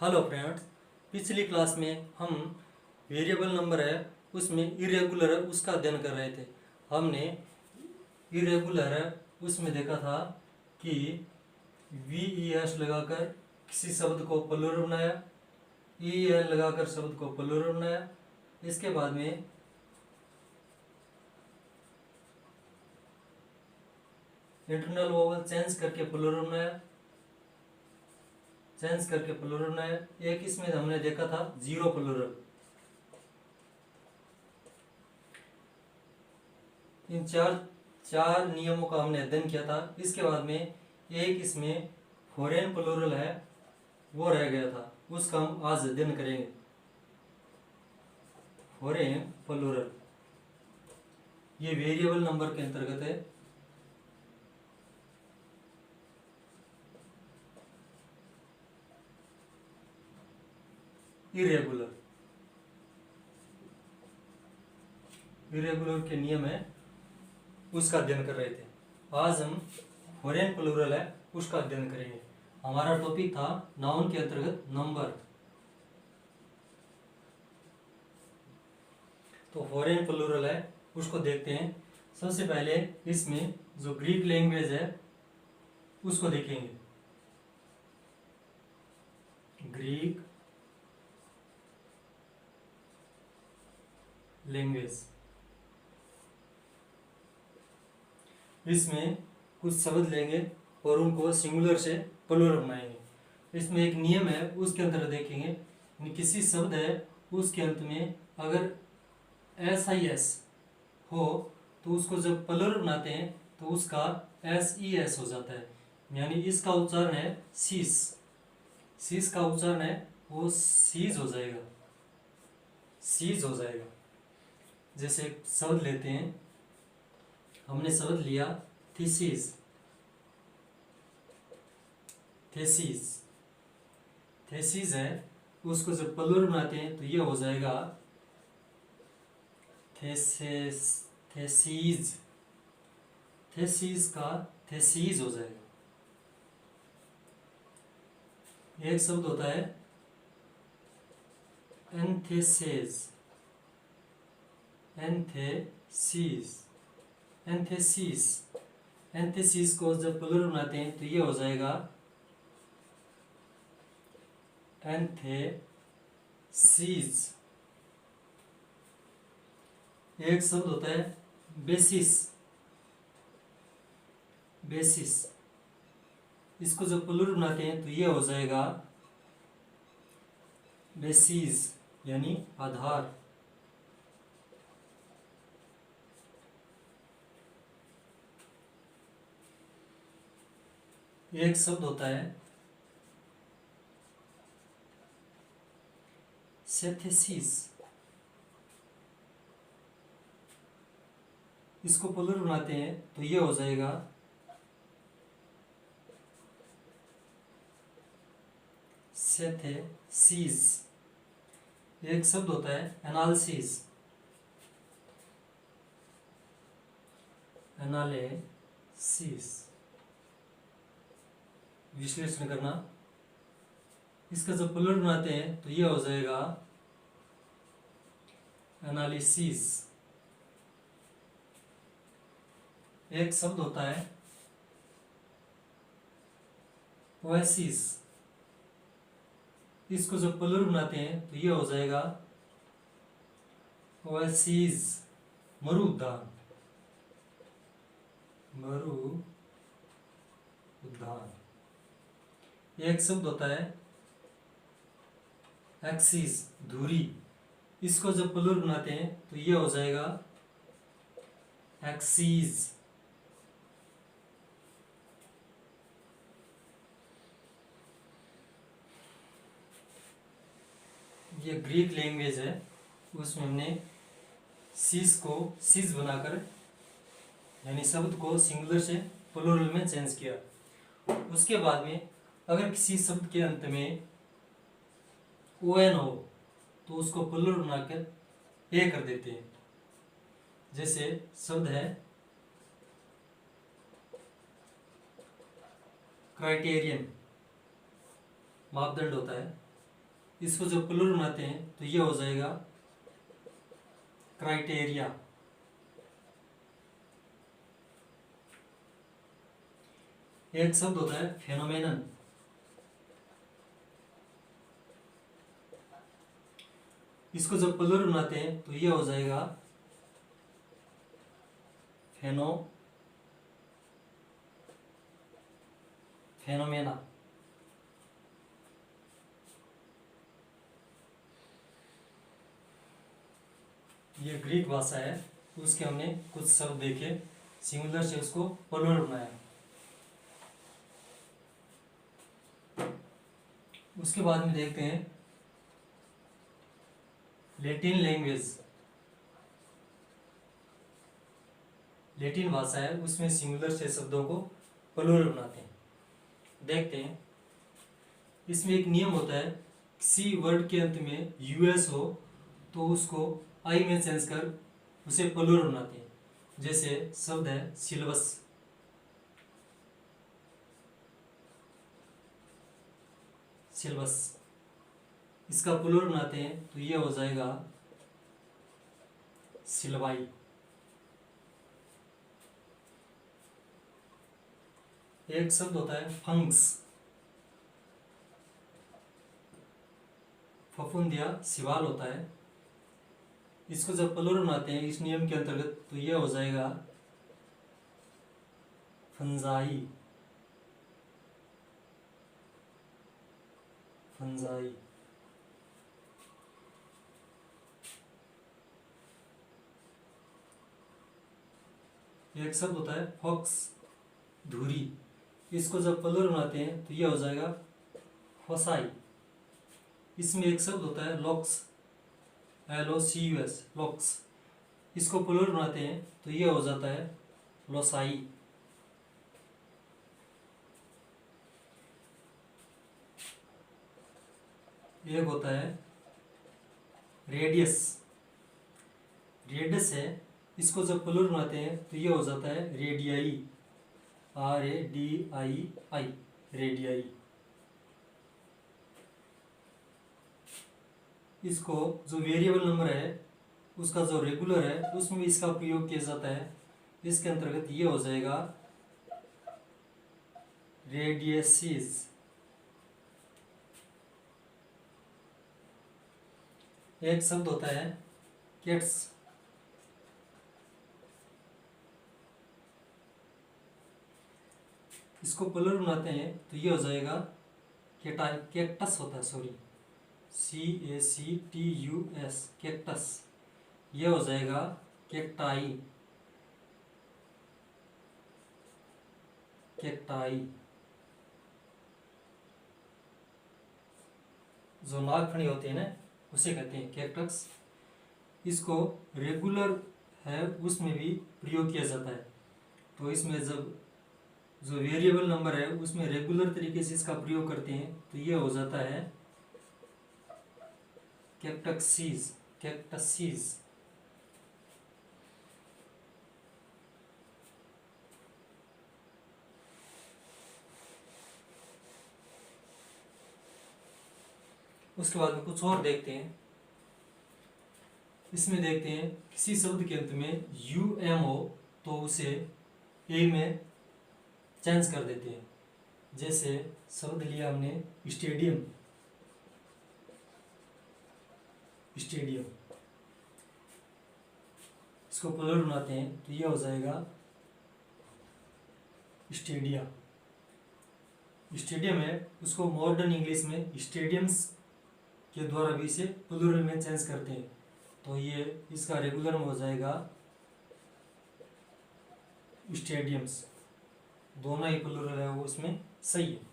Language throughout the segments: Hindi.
हेलो फ्रेंड्स, पिछली क्लास में हम वेरिएबल नंबर है उसमें इरेगुलर है उसका अध्ययन कर रहे थे। हमने इरेगुलर है उसमें देखा था कि वी ई एस लगाकर किसी शब्द को प्लूरल बनाया, ई एल लगाकर शब्द को प्लूरल बनाया। इसके बाद में इंटरनल वोवल चेंज करके प्लूरल बनाया, एक इसमें हमने देखा था जीरो प्लूरल। इन चार नियमों का हमने अध्ययन किया था। इसके बाद में एक इसमें फॉरेन प्लूरल है वो रह गया था, उसका हम आज अध्ययन करेंगे। फॉरेन प्लूरल ये वेरिएबल नंबर के अंतर्गत है। इरेगुलर के नियम है उसका अध्ययन कर रहे थे। आज हम फॉरेन प्लूरल है उसका अध्ययन करेंगे। हमारा टॉपिक था नाउन के अंतर्गत नंबर। तो फॉरेन प्लूरल है उसको देखते हैं। सबसे पहले इसमें जो ग्रीक लैंग्वेज है उसको देखेंगे। ग्रीक लैंग्वेज, इसमें कुछ शब्द लेंगे और उनको सिंगुलर से प्लूरल बनाएंगे। इसमें एक नियम है उसके अंदर देखेंगे, किसी शब्द है उसके अंत में अगर SIS हो तो उसको जब प्लूरल बनाते हैं तो उसका SES हो जाता है। यानी इसका उच्चारण है सीस, सीस का उच्चारण है वो सीज हो जाएगा, सीज हो जाएगा। जैसे शब्द लेते हैं, हमने शब्द लिया थीसिस, थेसिस, थेसिस है उसको जब प्लूरल बनाते हैं तो ये हो जाएगा थेसिस, थेसिस, थेसिस का थेसिस हो जाएगा। एक शब्द होता है एंथेसिस, एंथेसिस, एंथेसिस, एंथेसिस को जब प्लूरल बनाते हैं तो ये हो जाएगा एंथेसिस। एक शब्द होता है बेसिस, बेसिस, इसको जब प्लूरल बनाते हैं तो ये हो जाएगा बेसिस यानी आधार। एक शब्द होता है सेथेसिस, इसको प्लूरल बनाते हैं तो ये हो जाएगा सेथेसिस। एक शब्द होता है एनालिसिस, एनालिसिस, विश्लेषण करना। इसका जब प्लूरल बनाते हैं तो ये हो जाएगा एनालिसिस। एक शब्द होता है ओएसिस, इसको जब प्लूरल बनाते हैं तो ये हो जाएगा ओएसिस, मरुउद्यान, मरुउद्यान। एक शब्द होता है एक्सिस, धुरी, इसको जब प्लूरल बनाते हैं तो ये हो जाएगा एक्सिस। ये ग्रीक लैंग्वेज है उसमें हमने सीस को सीज बनाकर यानी शब्द को सिंगुलर से प्लूरल में चेंज किया। उसके बाद में अगर किसी शब्द के अंत में ON हो तो उसको प्लूरल बनाकर ए कर देते हैं। जैसे शब्द है क्राइटेरियन, मापदंड होता है, इसको जब प्लूरल बनाते हैं तो ये हो जाएगा क्राइटेरिया। एक शब्द होता है फेनोमेनन, इसको जब प्लूरल बनाते हैं तो ये हो जाएगा फेनोमेना। ये ग्रीक भाषा है, उसके हमने कुछ शब्द देखे, सिंगुलर से उसको प्लूरल बनाया। उसके बाद में देखते हैं लैटिन लैंग्वेज। लैटिन भाषा है, उसमें सिंगुलर से शब्दों को प्लूरल बनाते हैं। देखते हैं, इसमें एक नियम होता है, किसी वर्ड के अंत में यूएस हो तो उसको आई में चेंज कर उसे प्लूरल बनाते हैं। जैसे शब्द है सिलबस, सिलबस, इसका प्लूरल बनाते हैं तो ये हो जाएगा सिलवाई। एक शब्द होता है फंक्स, फफूंदिया सिवाल होता है, इसको जब प्लूरल बनाते हैं इस नियम के अंतर्गत तो यह हो जाएगा फंजाई, फंजाई। एक शब्द होता है फॉक्स, धुरी, इसको जब प्लूरल बनाते हैं तो यह हो जाएगा फसाई। इसमें एक शब्द होता है लॉक्स, LOCUS, लॉक्स, इसको प्लूरल बनाते हैं तो यह हो जाता है लोसाई। एक होता है रेडियस, रेडियस है, इसको जब प्लूरल बनाते हैं तो यह हो जाता है रेडियाई, RADII, रेडियाई। इसको जो वेरिएबल नंबर है उसका जो रेगुलर है उसमें इसका प्रयोग किया जाता है, इसके अंतर्गत ये हो जाएगा रेडियसिस। एक शब्द होता है कैट्स, इसको प्लूरल बनाते हैं तो ये हो जाएगा कैक्टस होता है, सॉरी, CACTUS, कैक्टस, ये हो जाएगा कैक्टाई, कैक्टाई। जो नागफनी होते हैं ना उसे कहते हैं कैक्टस। इसको रेगुलर है उसमें भी प्रयोग किया जाता है, तो इसमें जब जो वेरिएबल नंबर है उसमें रेगुलर तरीके से इसका प्रयोग करते हैं तो ये हो जाता है कैक्टक्सीज, कैक्टसीज। उसके बाद में कुछ और देखते हैं, इसमें देखते हैं किसी शब्द के अंत में UM हो तो उसे ए में चेंज कर देते हैं। जैसे शब्द लिया हमने स्टेडियम, स्टेडियम, इसको प्लूरल बनाते हैं तो यह हो जाएगा स्टेडिया। स्टेडियम है उसको मॉडर्न इंग्लिश में स्टेडियम्स के द्वारा भी इसे प्लूरल में चेंज करते हैं, तो ये इसका रेगुलर में हो जाएगा स्टेडियम्स। दोनों ही प्लूरल है वो उसमें सही है।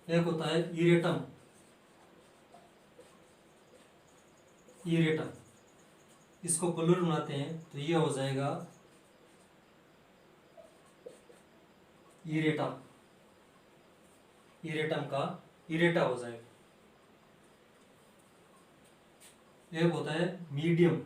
एक होता है इरेटम, इरेटम, इसको प्लूरल बनाते हैं तो ये हो जाएगा इरेटा, इरेटम का इरेटा हो जाएगा। एक होता है मीडियम,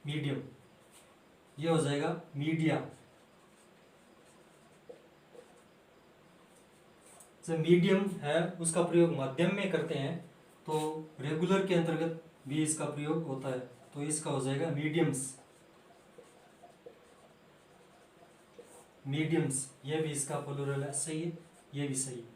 मीडियम, ये हो जाएगा मीडिया। जब मीडियम है उसका प्रयोग मध्यम में करते हैं तो रेगुलर के अंतर्गत भी इसका प्रयोग होता है, तो इसका हो जाएगा मीडियम्स। मीडियम्स ये भी इसका प्लूरल है, सही है, ये भी सही है,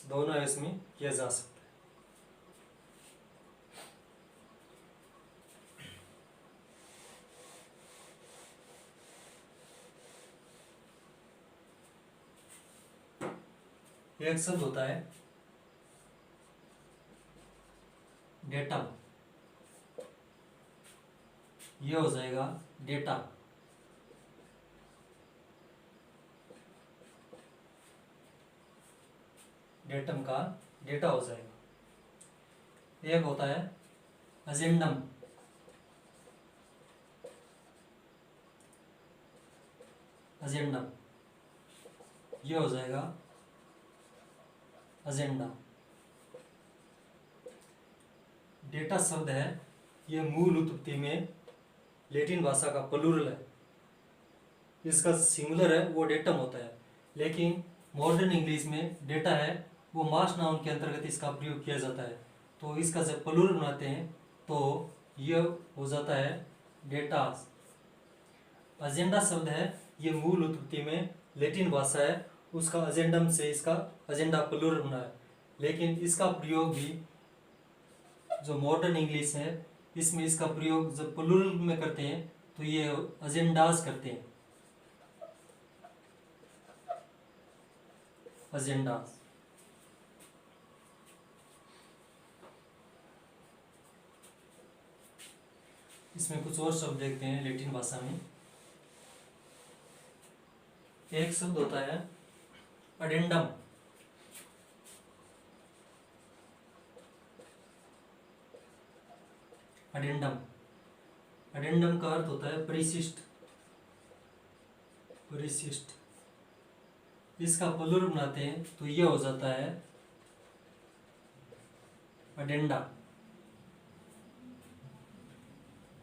दोनों इसमें किया जा सकता है। एक शब्द होता है डेटा, ये हो जाएगा डेटा। डेटम का डेटा हो जाएगा। एक होता है अजेंडम, अजेंडम ये हो जाएगा अजेंडा। डेटा शब्द है, ये मूल उत्पत्ति में लैटिन भाषा का प्लूरल है, इसका सिंगुलर है वो डेटम होता है, लेकिन मॉडर्न इंग्लिश में डेटा है वो मास नाउन के अंतर्गत इसका प्रयोग किया जाता है, तो इसका जब प्लूरल बनाते हैं तो ये हो जाता है डेटास। एजेंडा शब्द है, ये मूल उत्पत्ति में लैटिन भाषा है, उसका एजेंडम से इसका एजेंडा प्लूरल बना है, लेकिन इसका प्रयोग भी जो मॉडर्न इंग्लिश है इसमें इसका प्रयोग जब प्लूरल में करते हैं तो ये एजेंडास करते हैं, एजेंडास। इसमें कुछ और शब्द देखते हैं लैटिन भाषा में। एक शब्द होता है अडेंडम, अडेंडम, अडेंडम का अर्थ होता है परिशिष्ट, परिशिष्ट। इसका प्लूरल बनाते हैं तो यह हो जाता है अडेंडा।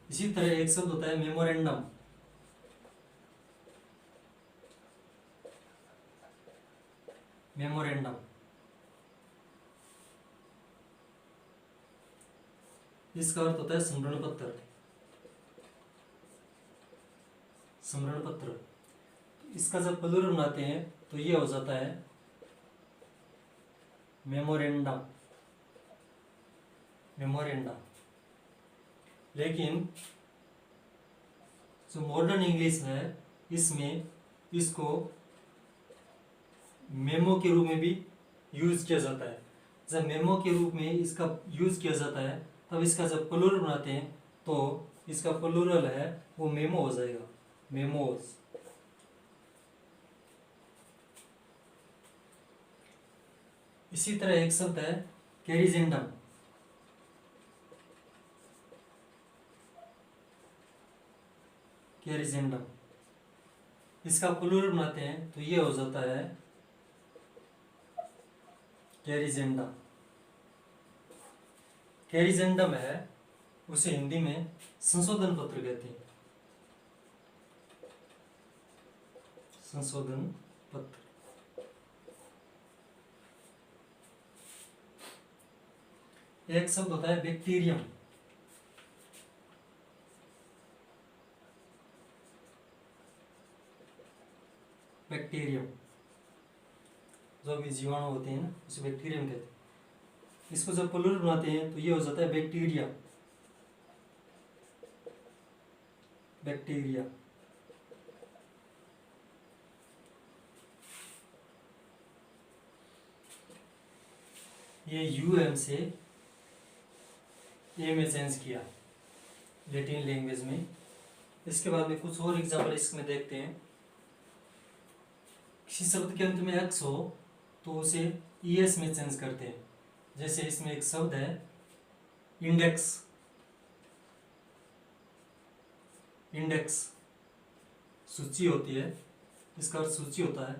इसी तरह एक शब्द होता है मेमोरेंडम, मेमोरेंडम। इसका अर्थ होता है स्मरण पत्र, स्मरण पत्र। इसका जब प्लूरल बनाते हैं तो ये हो जाता है मेमोरेंडम, मेमोरेंडा। लेकिन जो मॉडर्न इंग्लिश है इसमें इसको मेमो के रूप में भी यूज किया जाता है। जब मेमो के रूप में इसका यूज किया जाता है तब इसका जब प्लूरल बनाते हैं तो इसका प्लूरल है वो मेमो हो जाएगा, मेमोज। इसी तरह एक शब्द है कैरिजेंडम, कैरिजेंडम। इसका प्लूरल बनाते हैं तो ये हो जाता है कैरिजेंडा। कैरिजेंडम है उसे हिंदी में संशोधन पत्र कहते हैं, संशोधन पत्र। एक शब्द होता है बैक्टीरियम, बैक्टीरियम। जो भी जीवाणु होते हैं ना उसे बैक्टीरियम कहते हैं। इसको जब प्लूरल बनाते हैं तो ये हो जाता है बैक्टीरिया, बैक्टीरिया। ये यूएम से ए में चेंज किया लैटिन लैंग्वेज में। इसके बाद में कुछ और एग्जाम्पल इसमें देखते हैं। किसी शब्द के अंत में एक्स हो तो उसे ईएस में चेंज करते हैं। जैसे इसमें एक शब्द है इंडेक्स, इंडेक्स सूची होती है, इसका अर्थ सूची होता है,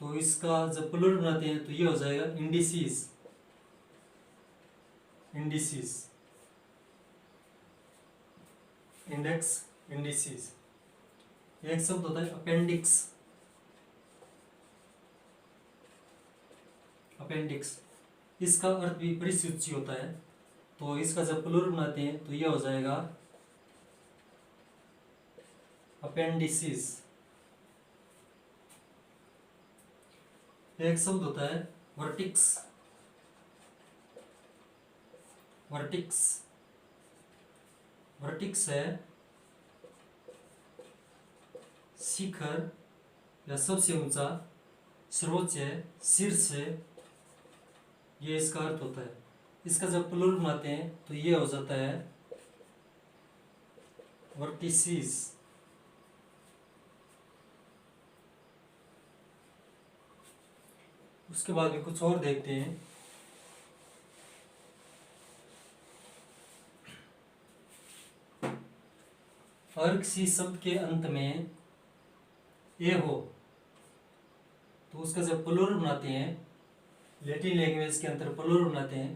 तो इसका जब प्लूरल बनाते हैं तो ये हो जाएगा इंडिसीज, इंडिसीज, इंडेक्स, इंडिसीज। एक शब्द होता है अपेंडिक्स, अपेंडिक्स, इसका अर्थ भी परिसूची होता है। तो इसका जब प्लूरल बनाते हैं तो यह हो जाएगा अपेंडिसिस। एक शब्द होता है वर्टिक्स। वर्टिक्स, वर्टिक्स है शिखर या सबसे ऊंचा, सर्वोच्च है, शीर्ष है, ये इसका अर्थ होता है। इसका जब प्लूरल बनाते हैं तो ये हो जाता है वर्टिसिस। उसके बाद में कुछ और देखते हैं। अगर किसी शब्द के अंत में ए हो तो उसका जब प्लूरल बनाते हैं, लैटिन लैंग्वेज के अंदर प्लूरल बनाते हैं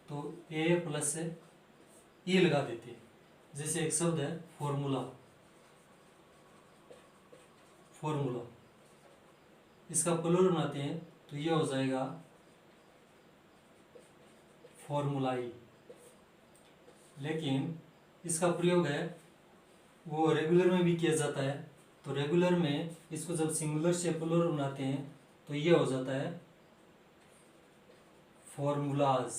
तो ए प्लस ई लगा देते हैं। जैसे एक शब्द है फॉर्मूला, फॉर्मूला, इसका प्लूरल बनाते हैं तो यह हो जाएगा फॉर्मूलाई। लेकिन इसका प्रयोग है वो रेगुलर में भी किया जाता है। तो रेगुलर में इसको जब सिंगुलर से प्लूरल बनाते हैं तो यह हो जाता है फॉर्मूलाज।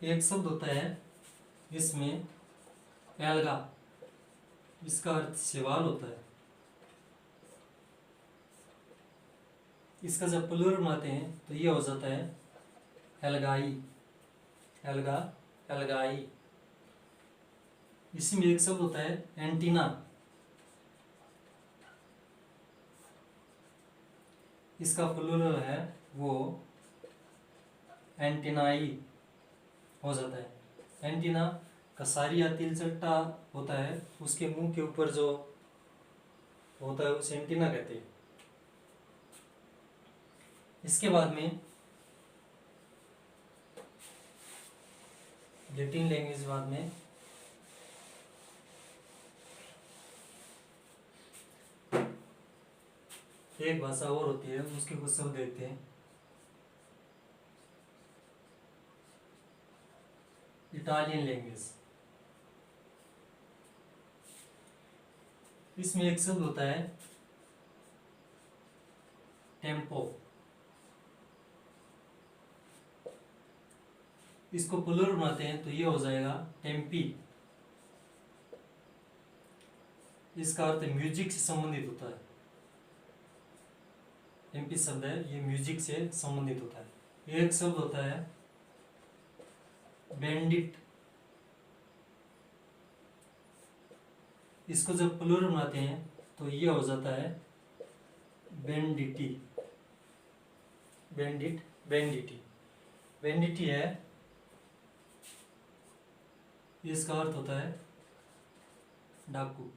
एक शब्द होता है इसमें एल्गा, इसका अर्थ शैवाल होता है। इसका जब प्लूरल बनाते हैं तो यह हो जाता है एल्गाई, एल्गा, एल्गाई। इसी में एक शब्द होता है एंटीना, इसका प्लूरल है वो एंटीनाई हो जाता है। एंटीना कसारी या तिलचट्टा होता है, उसके मुंह के ऊपर जो होता है उसे एंटीना कहते हैं। इसके बाद में लैटिन लैंग्वेज बाद में एक भाषा और होती है, उसके कुछ शब्द देखते हैं। इटालियन लैंग्वेज, इसमें एक शब्द होता है टेम्पो, इसको प्लूरल बनाते हैं तो ये हो जाएगा टेम्पी। इसका अर्थ म्यूजिक से संबंधित होता है। टेम्पी शब्द है ये म्यूजिक से संबंधित होता है। एक शब्द होता है बैंडिट, इसको जब प्लूरल बनाते हैं तो ये हो जाता है बैंडिटी। बैंडिट, बैंडिटी, बैंडिटी है, इसका अर्थ होता है डाकू।